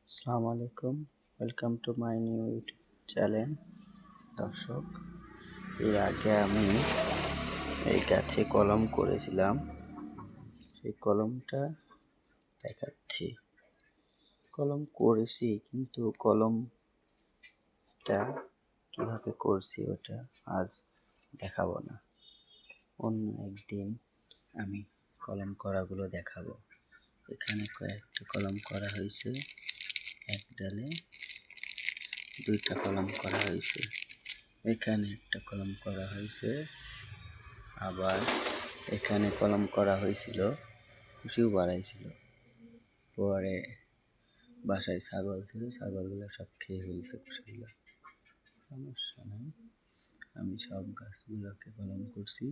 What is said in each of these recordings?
আসসালামু আলাইকুম, welcome to my new YouTube channel. দর্শক, এর আগে আমি এই গাছে কলম করেছিলাম, সেই কলমটা দেখাচ্ছি। কলম করেছি, কিন্তু কলমটা কিভাবে করছি ওটা আজ দেখাবো না, অন্য একদিন আমি কলম করাগুলো দেখাবো। এখানে কয়েকটা কলম করা হয়েছে, এক ডালে দুইটা কলম করা হয়েছে, এখানে একটা কলম করা হয়েছে, আবার এখানে কলম করা হয়েছিল, কুশিও বাড়াইছিল। পরে বাসায় ছাগল ছিল, ছাগলগুলো সব খেয়ে ফেলছে কুশিগুলো। সমস্যা নেই, আমি সব গাছগুলোকে কলম করছি।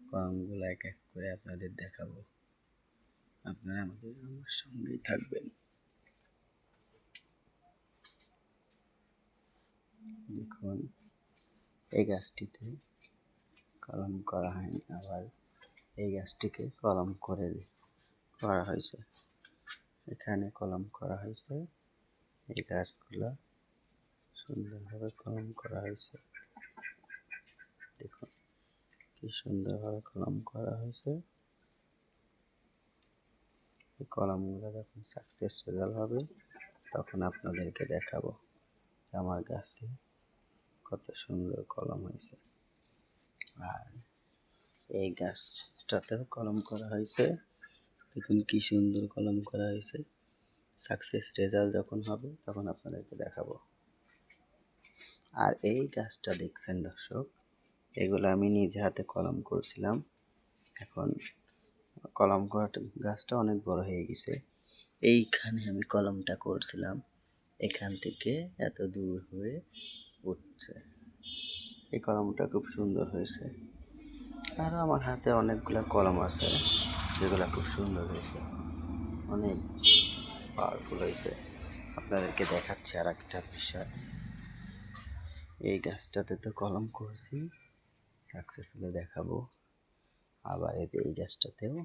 কলমগুলো এক এক করে আপনাদের দেখাবো, আপনারা আমার সঙ্গেই থাকবেন। দেখুন, এই গাছটিতে কলম করা হয়নি, আবার এই গাছটিকে কলম করা হয়েছে। এখানে কলম করা হয়েছে, এই গাছগুলো সুন্দরভাবে কলম করা হয়েছে। দেখুন কি সুন্দরভাবে কলম করা হয়েছে। এই কলমগুলো যখন সাকসেস রেজাল্ট হবে, তখন আপনাদেরকে দেখাবো আমার গাছে কত সুন্দর কলম হয়েছে। আর এই গাছটাতেও কলম করা হয়েছে, দেখুন কি সুন্দর কলম করা হয়েছে। সাকসেস রেজাল্ট যখন হবে, তখন আপনাদেরকে দেখাবো। আর এই গাছটা দেখছেন দর্শক, এগুলো আমি নিজে হাতে কলম করছিলাম। এখন কলম করাটা গাছটা অনেক বড় হয়ে গেছে। এইখানে আমি কলমটা করছিলাম, এখান থেকে এত দূর হয়ে উঠছে। এই কলমটা খুব সুন্দর হয়েছে। আরও আমার হাতে অনেকগুলো কলম আছে, যেগুলো খুব সুন্দর হয়েছে, অনেক পাওয়ারফুল হয়েছে। আপনাদেরকে দেখাচ্ছি আর একটা বিষয়। এই গাছটাতে তো কলম করছি, সাকসেস হলে দেখাবো। আবার এই গাছটাতেও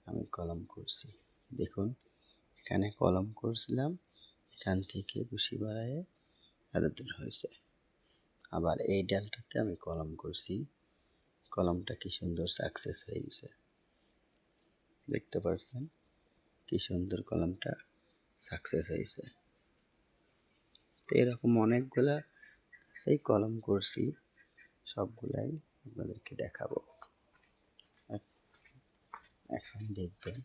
আমি কলম করছি। দেখুন, এখানে কলম করছিলাম, এখান থেকে কুশি বাড়ায় এত দূর হয়েছে। আবার এই ডালটাতে আমি কলম করছি, কলমটা কি সুন্দর সাকসেস হয়ে গেছে। দেখতে পাচ্ছেন কি সুন্দর কলমটা সাকসেস হয়েছে। তো এরকম অনেকগুলা সেই কলম করছি, সবগুলাই আপনাদেরকে দেখাবো। এখন দেখবেন